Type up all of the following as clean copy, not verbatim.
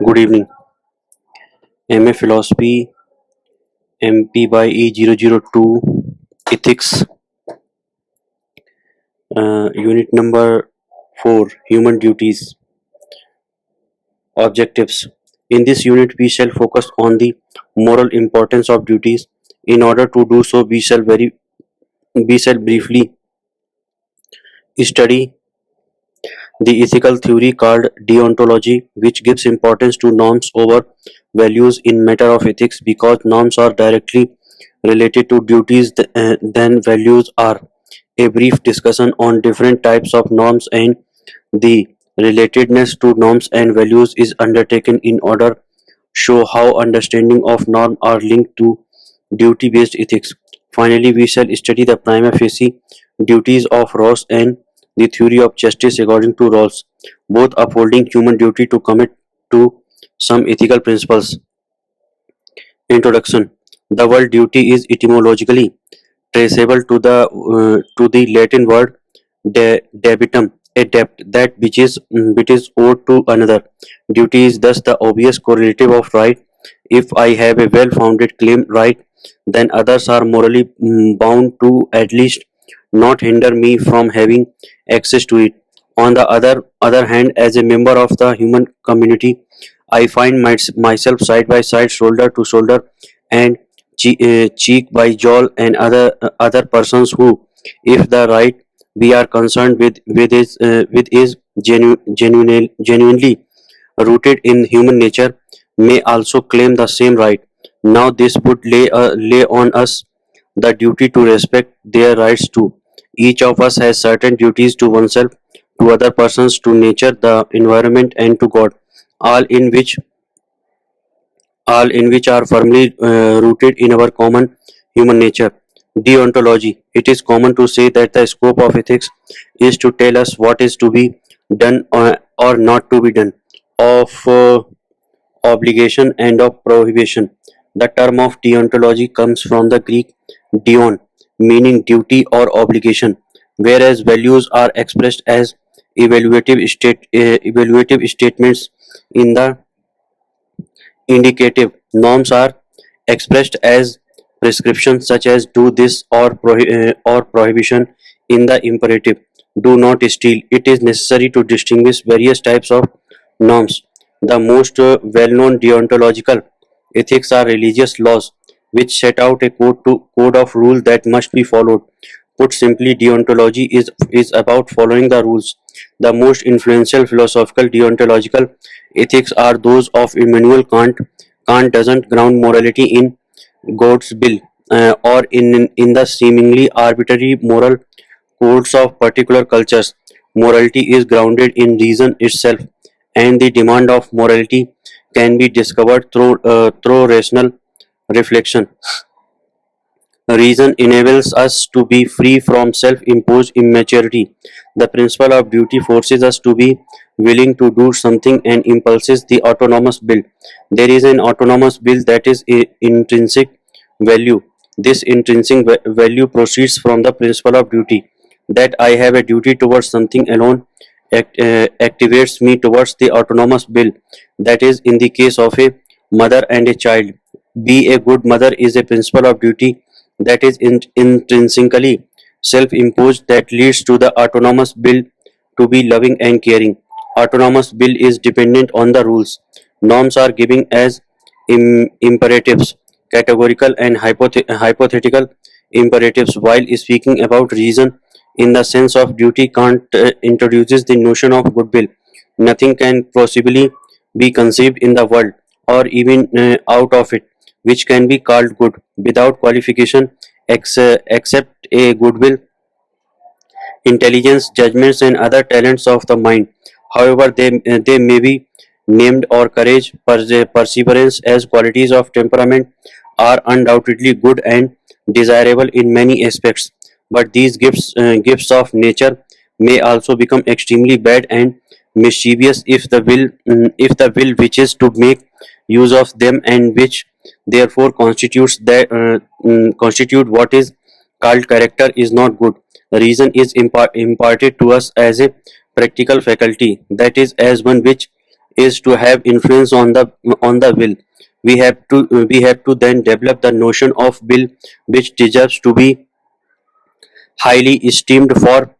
Good evening. MA Philosophy MP by E002 Ethics Unit number 4 Human Duties Objectives. In this unit we shall focus on the moral importance of duties. In order to do so we shall briefly study the ethical theory called deontology, which gives importance to norms over values in matter of ethics. Because norms are directly related to duties than values are. A brief discussion on different types of norms and the relatedness to norms and values is undertaken in order show how understanding of norm are linked to duty based ethics. Finally, we shall study the prima facie duties of Rawls and the theory of justice according to Rawls, both upholding human duty to commit to some ethical principles. Introduction. The word duty is etymologically traceable to the Latin word debitum, a debt that which is owed to another. Duty is thus the obvious correlative of right. If I have a well-founded claim right, then others are morally bound to at least not hinder me from having access to it. On the other hand, as a member of the human community, I find myself side by side, shoulder to shoulder, and cheek by jowl and other persons who, if the right we are concerned with is genuinely rooted in human nature, may also claim the same right. Now this would lay on us the duty to respect their rights too. Each of us has certain duties to oneself, to other persons, to nature, the environment, and to God, all in which all in which are firmly rooted in our common human nature. Deontology. It is common to say that the scope of ethics is to tell us what is to be done or not to be done, of obligation and of prohibition. The term of deontology comes from the Greek deon, meaning duty or obligation, whereas values are expressed as evaluative statements in the indicative. Norms are expressed as prescriptions such as do this or prohibition in the imperative. Do not steal. It is necessary to distinguish various types of norms. The most well-known deontological ethics are religious laws, which set out a code of rules that must be followed. Put simply, deontology is about following the rules. The most influential philosophical deontological ethics are those of Immanuel Kant. Kant doesn't ground morality in God's will or in the seemingly arbitrary moral codes of particular cultures. Morality is grounded in reason itself, and the demand of morality can be discovered through rational reflection. Reason enables us to be free from self-imposed immaturity. The principle of duty forces us to be willing to do something and impulses the autonomous will. There is an autonomous will that is intrinsic value. This intrinsic value proceeds from the principle of duty. That I have a duty towards something alone activates me towards the autonomous will. That is, in the case of a mother and a child. Be a good mother is a principle of duty that is intrinsically self-imposed that leads to the autonomous will to be loving and caring. Autonomous will is dependent on the rules. Norms are given as imperatives, categorical and hypothetical imperatives. While speaking about reason in the sense of duty, Kant introduces the notion of goodwill. Nothing can possibly be conceived in the world or even out of it which can be called good without qualification except a goodwill, intelligence, judgments, and other talents of the mind. However, they may be named or courage, perseverance as qualities of temperament are undoubtedly good and desirable in many aspects. But these gifts of nature may also become extremely bad and mischievous if the will wishes to make use of them, and which therefore constitute what is called character is not good. Reason is imparted to us as a practical faculty, that is, as one which is to have influence on the will. We have to then develop the notion of will, which deserves to be highly esteemed for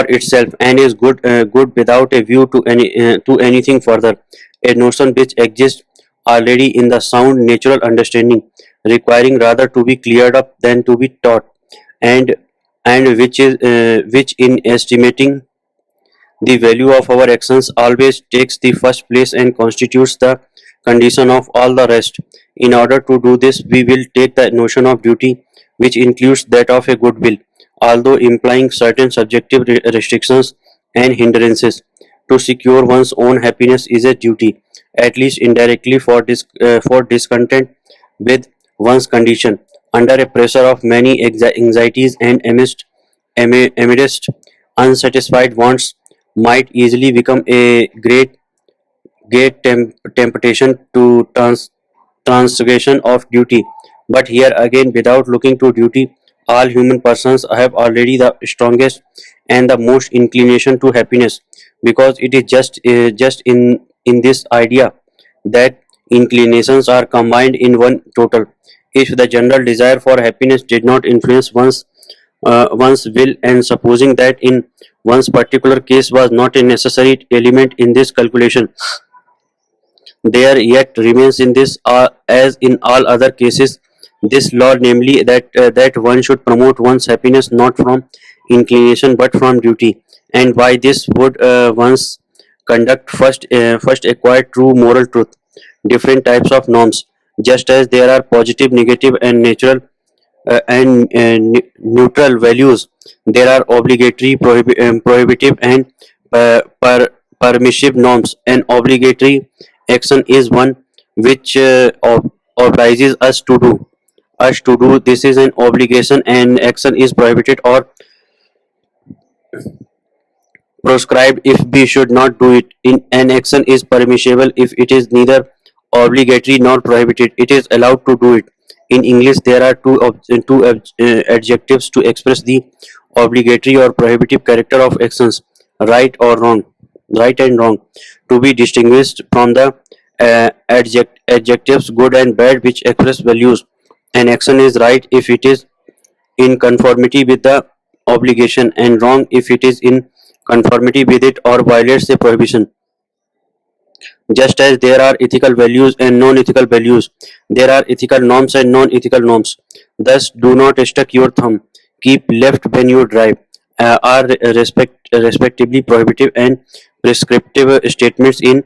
itself and is good without a view to anything further, a notion which exists already in the sound natural understanding, requiring rather to be cleared up than to be taught, and which in estimating the value of our actions always takes the first place and constitutes the condition of all the rest. In order to do this, we will take the notion of duty, which includes that of a good will, although implying certain subjective restrictions and hindrances. To secure one's own happiness is a duty, at least indirectly, for discontent with one's condition, under a pressure of many anxieties and amidst unsatisfied wants, might easily become a great temptation to transgression of duty. But here again, without looking to duty, all human persons have already the strongest and the most inclination to happiness, because it is just in this idea that inclinations are combined in one total. If the general desire for happiness did not influence one's will, and supposing that in one's particular case was not a necessary element in this calculation, there yet remains in this, as in all other cases, this law, namely that one should promote one's happiness not from inclination but from duty, and by this would one's conduct first acquire true moral truth. Different types of norms, just as there are positive, negative, and natural and neutral values, there are obligatory, prohibitive, and permissive norms. An obligatory action is one which obliges us to do. This is an obligation, and action is prohibited or proscribed if we should not do it. In an action is permissible if it is neither obligatory nor prohibited. It is allowed to do it. In English, there are two adjectives to express the obligatory or prohibitive character of actions: right or wrong, right and wrong, to be distinguished from the adjectives good and bad, which express values. An action is right if it is in conformity with the obligation, and wrong if it is in conformity with it or violates the prohibition. Just as there are ethical values and non-ethical values, there are ethical norms and non-ethical norms. Thus, do not stuck your thumb, keep left when you drive, are respectively prohibitive and prescriptive statements in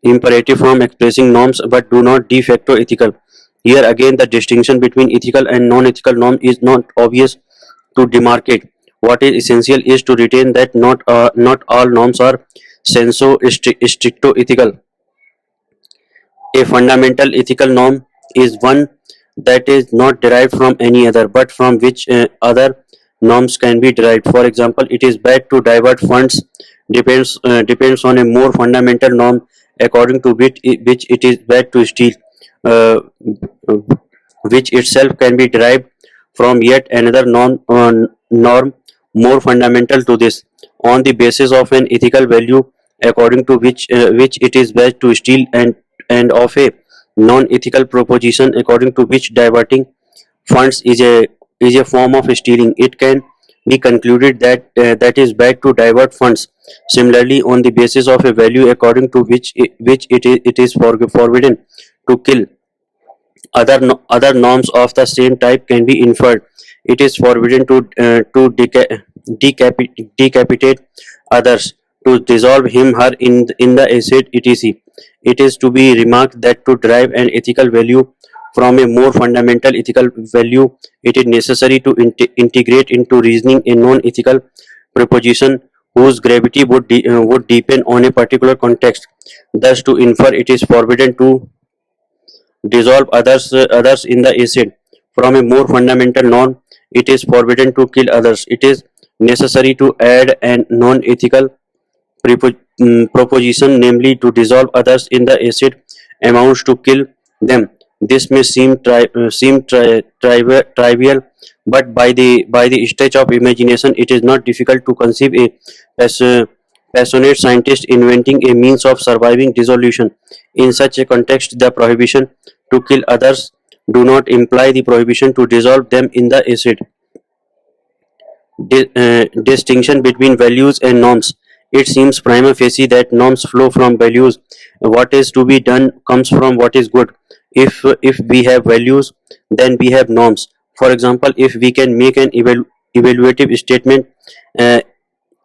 imperative form expressing norms but do not de facto ethical. Here again, the distinction between ethical and non-ethical norm is not obvious to demarcate. What is essential is to retain that not all norms are sensu stricto ethical. A fundamental ethical norm is one that is not derived from any other, but from which other norms can be derived. For example, it is bad to divert funds depends on a more fundamental norm, according to which it is bad to steal, uh, which itself can be derived from yet another norm more fundamental to this, on the basis of an ethical value, according to which it is best to steal, and of a non-ethical proposition, according to which diverting funds is a form of stealing. It can be concluded that is bad to divert funds. Similarly, on the basis of a value according to which it is forbidden to kill, other norms of the same type can be inferred. It is forbidden to decapitate others, to dissolve him her in the acid, etc. It is to be remarked that to derive an ethical value from a more fundamental ethical value, it is necessary to integrate into reasoning a non-ethical proposition whose gravity would depend on a particular context. Thus, to infer it is forbidden to dissolve others in the acid from a more fundamental norm, it is forbidden to kill others. It is necessary to add an non-ethical proposition, namely to dissolve others in the acid amounts to kill them. This may seem trivial, but by the stretch of imagination, it is not difficult to conceive a pas- passionate scientist inventing a means of surviving dissolution. In such a context, the prohibition to kill others do not imply the prohibition to dissolve them in the acid. Distinction between values and norms. It seems prima facie that norms flow from values. What is to be done comes from what is good. If we have values, then we have norms. For example, if we can make an evaluative statement, uh,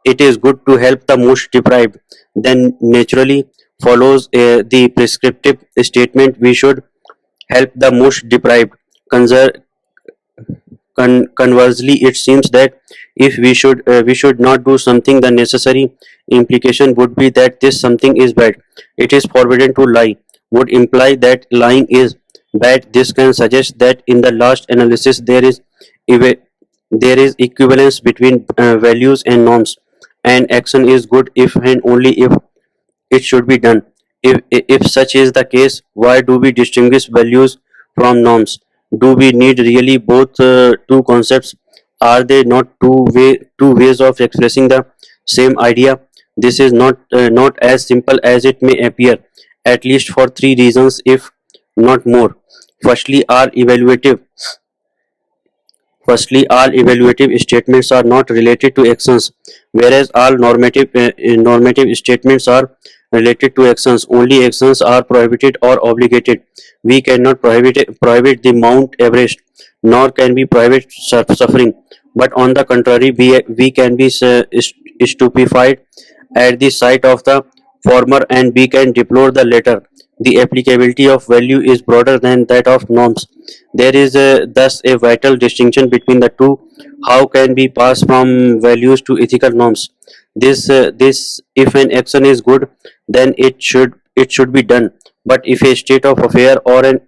it is good to help the most deprived, then naturally follows the prescriptive statement, we should help the most deprived. Conser- Conversely, it seems that if we should not do something, the necessary implication would be that this something is bad. It is forbidden to lie would imply that lying is bad. This can suggest that in the last analysis eva- there is equivalence between values and norms, and action is good if and only if it should be done. If such is the case, why do we distinguish values from norms? Do we need really both two concepts? Are they not two ways of expressing the same idea? This is not as simple as it may appear, at least for three reasons, if not more. Firstly, are evaluative Firstly, all evaluative statements are not related to actions, whereas all normative statements are related to actions. Only actions are prohibited or obligated. We cannot prohibit the Mount Everest, nor can we prohibit suffering. But on the contrary, we can be stupefied at the sight of the former, and we can deplore the latter. The applicability of value is broader than that of norms. There is thus a vital distinction between the two. How can we pass from values to ethical norms? This if an action is good, then it should be done. But if a state of affair or an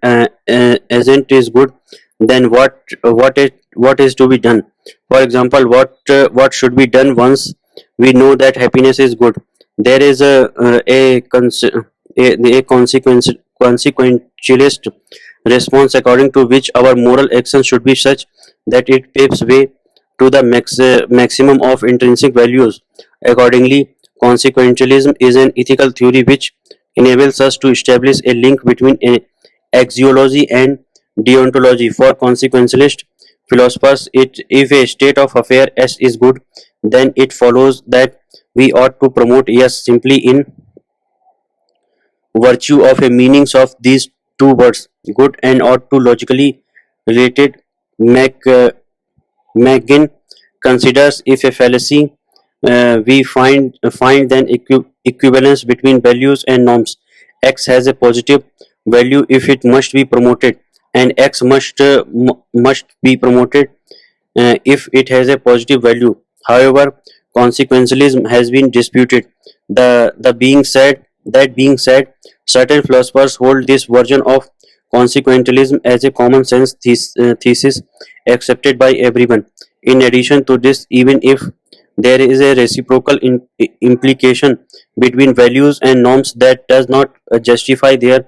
agent is good, then what is to be done? For example, what should be done once we know that happiness is good? There is a consequentialist response according to which our moral action should be such that it paves way to the maximum of intrinsic values. Accordingly, consequentialism is an ethical theory which enables us to establish a link between axiology and deontology. For consequentialist philosophers, if a state of affair S is good, then it follows that we ought to promote S simply in virtue of a meanings of these two words, good and ought to logically related. McGinn considers if a fallacy we find then equivalence between values and norms. X has a positive value if it must be promoted, and X must be promoted if it has a positive value. However, consequentialism has been disputed. The being said That being said, certain philosophers hold this version of consequentialism as a common sense thesis accepted by everyone. In addition to this, even if there is a reciprocal implication between values and norms that does not justify their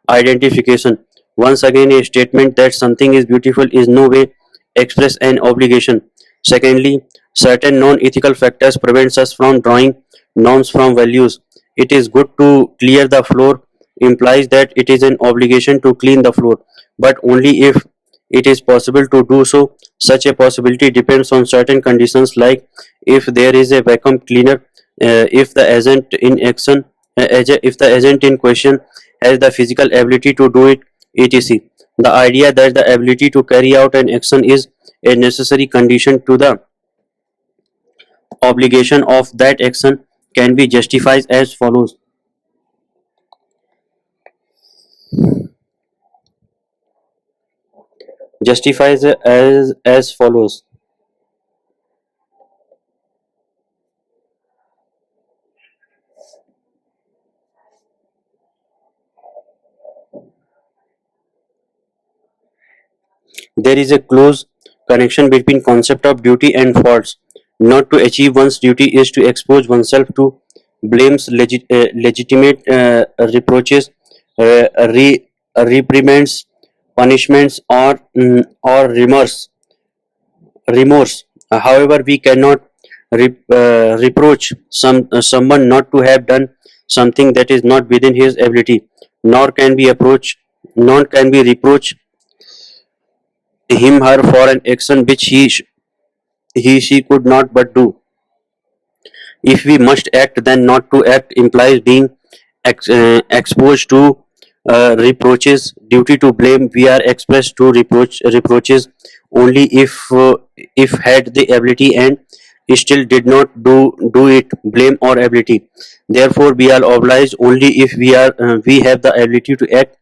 identification. Once again, a statement that something is beautiful is no way express an obligation. Secondly, certain non-ethical factors prevents us from drawing norms from values. It is good to clear the floor implies that it is an obligation to clean the floor, but only if it is possible to do so. Such a possibility depends on certain conditions, like if there is a vacuum cleaner, if the agent in action, if the agent in question has the physical ability to do it, etc. The idea that the ability to carry out an action is a necessary condition to the obligation of that action can be justified as follows. Justifies as follows. There is a close connection between concept of duty and faults. Not to achieve one's duty is to expose oneself to blames, legitimate reproaches, reprimands, punishments, or remorse. However, we cannot reproach someone not to have done something that is not within his ability, nor can we approach nor can we reproach him her for an action which he she could not but do. If we must act, then not to act implies being exposed to reproaches. Duty to blame, we are expressed to reproaches only if had the ability and still did not do it. Blame or ability. Therefore, we are obliged only if we have the ability to act.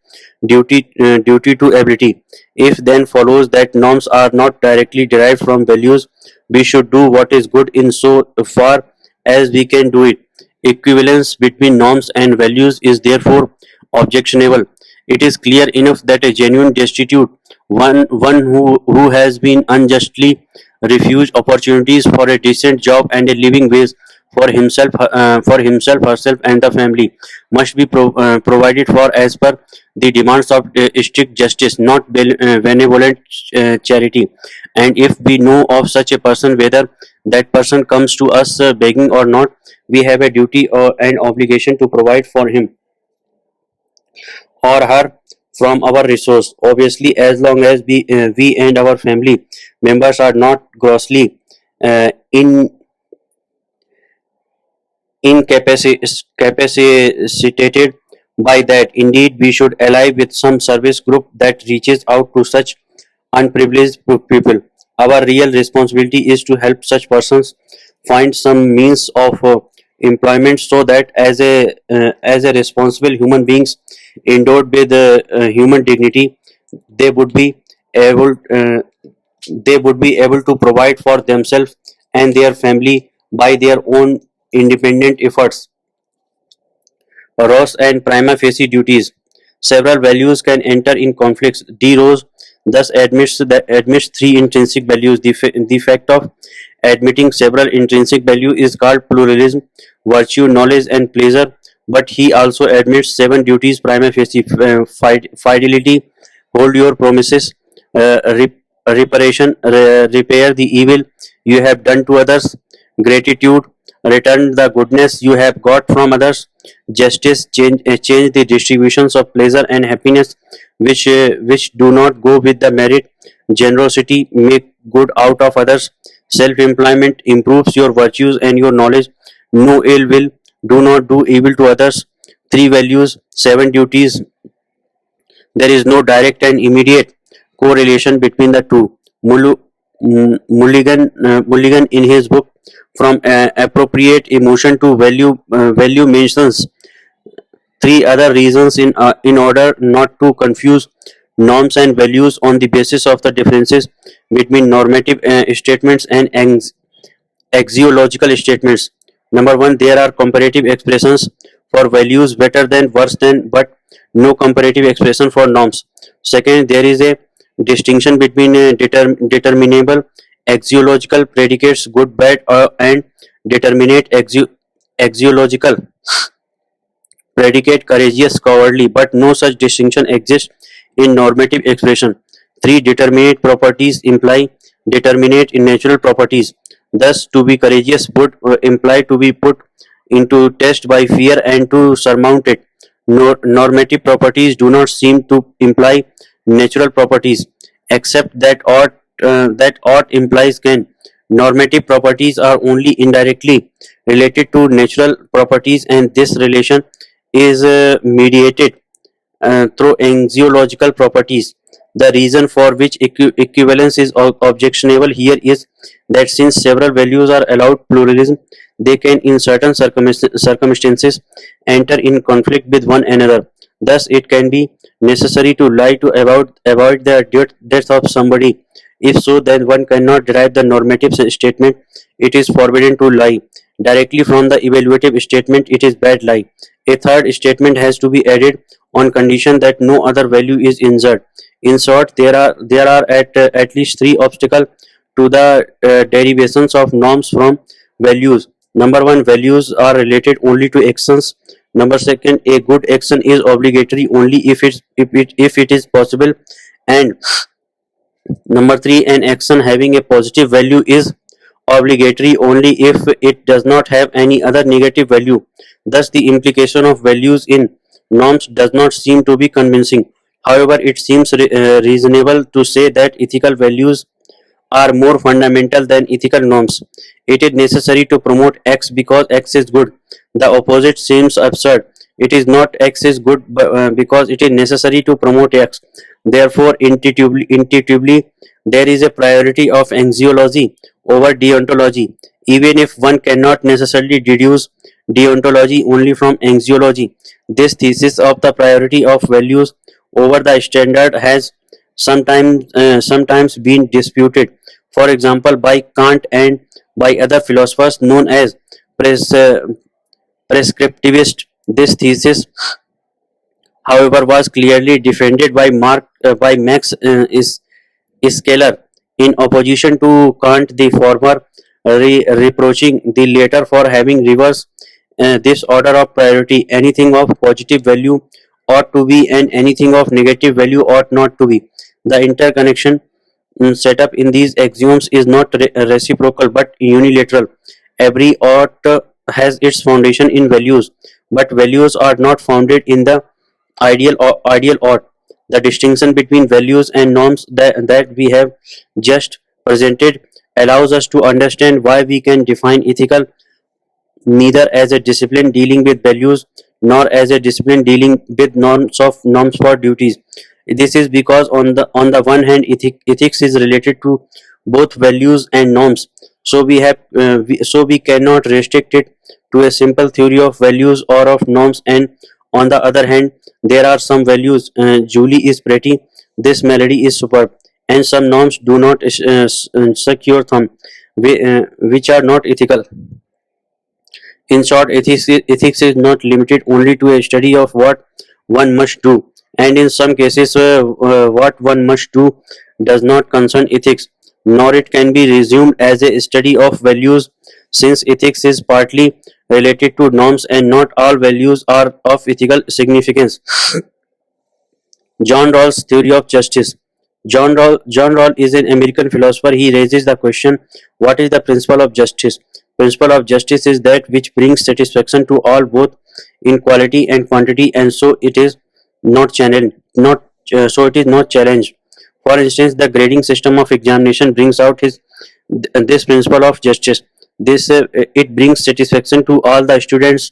Duty to ability. If then follows that norms are not directly derived from values, we should do what is good in so far as we can do it. Equivalence between norms and values is therefore objectionable. It is clear enough that a genuine destitute, one who has been unjustly refused opportunities for a decent job and a living wage for himself, herself, and the family, must be provided for as per the demands of strict justice, not benevolent charity. And if we know of such a person, whether that person comes to us begging or not, we have a duty or an obligation to provide for him or her from our resource. Obviously, as long as we and our family members are not grossly in incapacitated by that. Indeed, we should ally with some service group that reaches out to such unprivileged people. Our real responsibility is to help such persons find some means of employment, so that as a responsible human beings endowed with human dignity, they would be able to provide for themselves and their family by their own independent efforts. Ross and prima facie duties. Several values can enter in conflicts. D. Rose thus admits three intrinsic values. The fact of admitting several intrinsic values is called pluralism, virtue, knowledge, and pleasure. But he also admits seven duties prima facie: fidelity, hold your promises, repair the evil you have done to others, gratitude, return the goodness you have got from others, justice, change the distributions of pleasure and happiness which do not go with the merit, generosity, make good out of others, self-employment, improves your virtues and your knowledge, no ill will, do not do evil to others. Three values, seven duties. There is no direct and immediate correlation between the two. Mulligan in his book From Appropriate Emotion to Value mentions three other reasons in order not to confuse norms and values on the basis of the differences between normative statements and axiological statements. Number one, there are comparative expressions for values: better than, worse than, but no comparative expression for norms. Second, there is a distinction between determinable axiological predicates good, bad, and determinate axiological predicate courageous, cowardly, but no such distinction exists in normative expression. Three determinate properties imply determinate in natural properties. Thus, to be courageous would imply to be put into test by fear and to surmount it. Normative properties do not seem to imply natural properties, except that ought implies can. Normative properties are only indirectly related to natural properties, and this relation is mediated through axiological properties. The reason for which equivalence is objectionable here is that since several values are allowed pluralism, they can in certain circumstances enter in conflict with one another. Thus, it can be necessary to lie to avoid the death of somebody. If so, then one cannot derive the normative statement, it is forbidden to lie, directly from the evaluative statement, it is bad lie. A third statement has to be added on condition that no other value is injured. In short, there are at least three obstacles to the derivations of norms from values. Number one, values are related only to actions. Number second, a good action is obligatory only if it is possible And number 3, an action having a positive value is obligatory only if it does not have any other negative value. Thus, the implication of values in norms does not seem to be convincing. However, it seems reasonable to say that ethical values are more fundamental than ethical norms. It is necessary to promote X because X is good. The opposite seems absurd. It is not X is good because it is necessary to promote X. Therefore, intuitively, there is a priority of anxiology over deontology, even if one cannot necessarily deduce deontology only from anxiology. This thesis of the priority of values over the standard has sometimes been disputed, for example by Kant and by other philosophers known as pres- uh, prescriptivist. This thesis, however, was clearly defended by Max Scheler in opposition to Kant, the former reproaching the latter for having reversed this order of priority. Anything of positive value ought to be, and anything of negative value ought not to be. The interconnection set up in these axioms is not reciprocal but unilateral. Every ought has its foundation in values, but values are not founded in the ideal ought. The distinction between values and norms that we have just presented allows us to understand why we can define ethical neither as a discipline dealing with values nor as a discipline dealing with norms for duties. This is because on the one hand, ethics is related to both values and norms. So we cannot restrict it to a simple theory of values or of norms. And on the other hand, there are some values. Julie is pretty. This melody is superb. And some norms do not suck your thumb, which are not ethical. In short, ethics is not limited only to a study of what one must do, and in some cases, what one must do does not concern ethics, nor it can be resumed as a study of values, since ethics is partly related to norms and not all values are of ethical significance. John Rawls' theory of justice. John Rawls is an American philosopher. He raises the question, what is the principle of justice? Principle of justice is that which brings satisfaction to all, both in quality and quantity, and so it is not challenged. Not so it is not challenged. For instance, the grading system of examination brings out this principle of justice. This it brings satisfaction to all the students.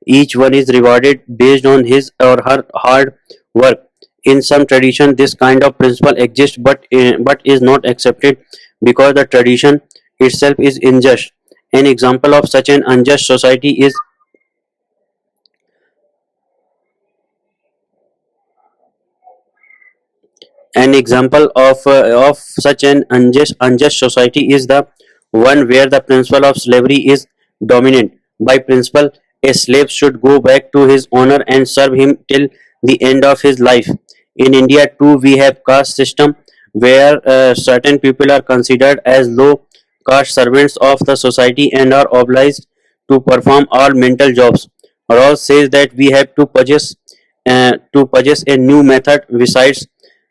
Each one is rewarded based on his or her hard work. In some tradition, this kind of principle exists, but is not accepted because the tradition itself is unjust. An example of such an unjust society is An example of such an unjust society is the one where the principle of slavery is dominant. By principle, a slave should go back to his owner and serve him till the end of his life. In India too, we have caste system where certain people are considered as low caste servants of the society and are obliged to perform all mental jobs. Rawls says that we have to possess a new method besides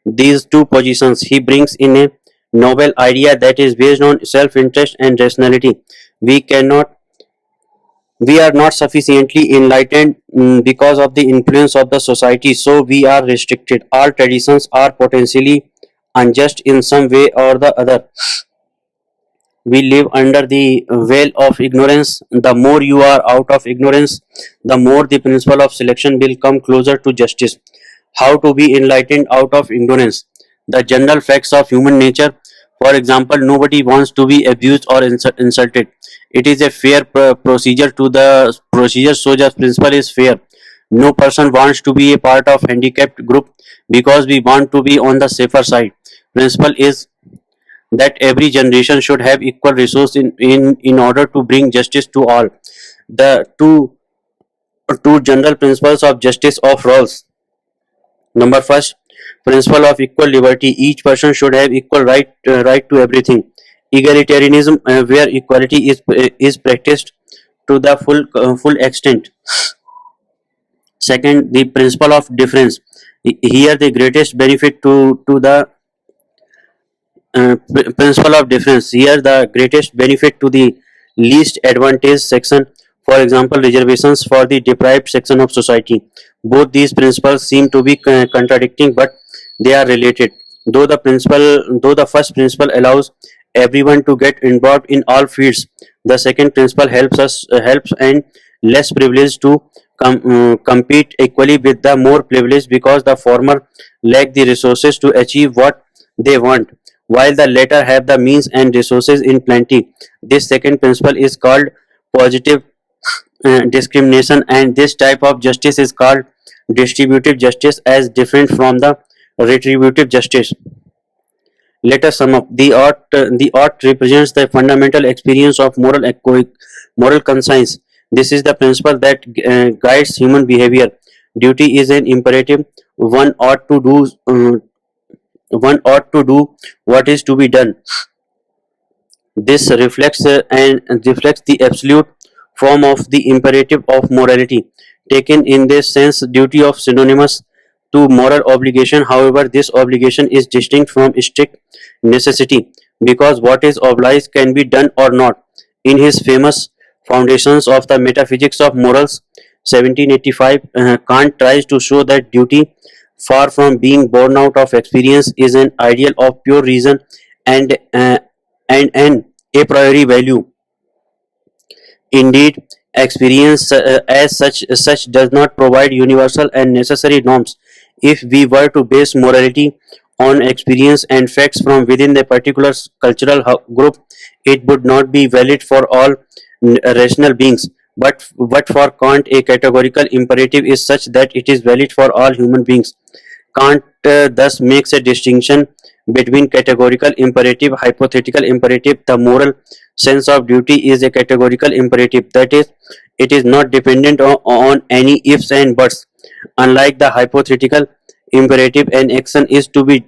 these two positions. He brings in a novel idea that is based on self-interest and rationality. We cannot we are not sufficiently enlightened because of the influence of the society, so we are restricted. All traditions are potentially unjust in some way or the other. We live under the veil of ignorance. The more you are out of ignorance, the more the principle of selection will come closer to justice. How to be enlightened out of ignorance? The general facts of human nature. For example, nobody wants to be abused or insulted. It is a fair procedure to the procedure, so the principle is fair. No person wants to be a part of handicapped group because we want to be on the safer side. Principle is that every generation should have equal resource in order to bring justice to all. The two general principles of justice of Rawls. Number first, principle of equal liberty. Each person should have equal right to everything. Egalitarianism, where equality is practiced to the full extent. Second, the principle of difference. Here the greatest benefit to the principle of difference. Here the greatest benefit to the least advantaged section, for example reservations for the deprived section of society. Both these principles seem to be contradicting, but they are related. Though the first principle allows everyone to get involved in all fields, the second principle helps and less privileged to compete equally with the more privileged, because the former lack the resources to achieve what they want, while the latter have the means and resources in plenty. This second principle is called positive discrimination, and this type of justice is called distributive justice, as different from the retributive justice. Let us sum up. The ought represents the fundamental experience of moral conscience. This is the principle that guides human behavior. Duty is an imperative. One ought to do. One ought to do what is to be done. This reflects the absolute form of the imperative of morality. Taken in this sense, duty of synonymous to moral obligation. However, this obligation is distinct from strict necessity, because what is obliged can be done or not. In his famous Foundations of the Metaphysics of Morals, 1785, Kant tries to show that duty, far from being born out of experience, is an ideal of pure reason and an a priori value. Indeed, experience as such does not provide universal and necessary norms. If we were to base morality on experience and facts from within a particular cultural group, it would not be valid for all rational beings. But for Kant, a categorical imperative is such that it is valid for all human beings. Kant thus makes a distinction between categorical imperative, hypothetical imperative. The moral sense of duty is a categorical imperative, that is, it is not dependent on any ifs and buts. Unlike the hypothetical imperative, an action is to be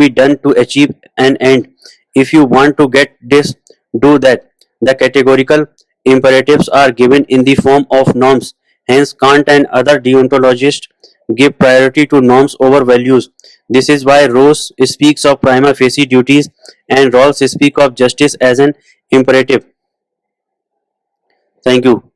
done to achieve an end. If you want to get this, do that. The categorical imperatives are given in the form of norms. Hence, Kant and other deontologists give priority to norms over values. This is why Rawls speaks of prima facie duties and Rawls speak of justice as an imperative. Thank you.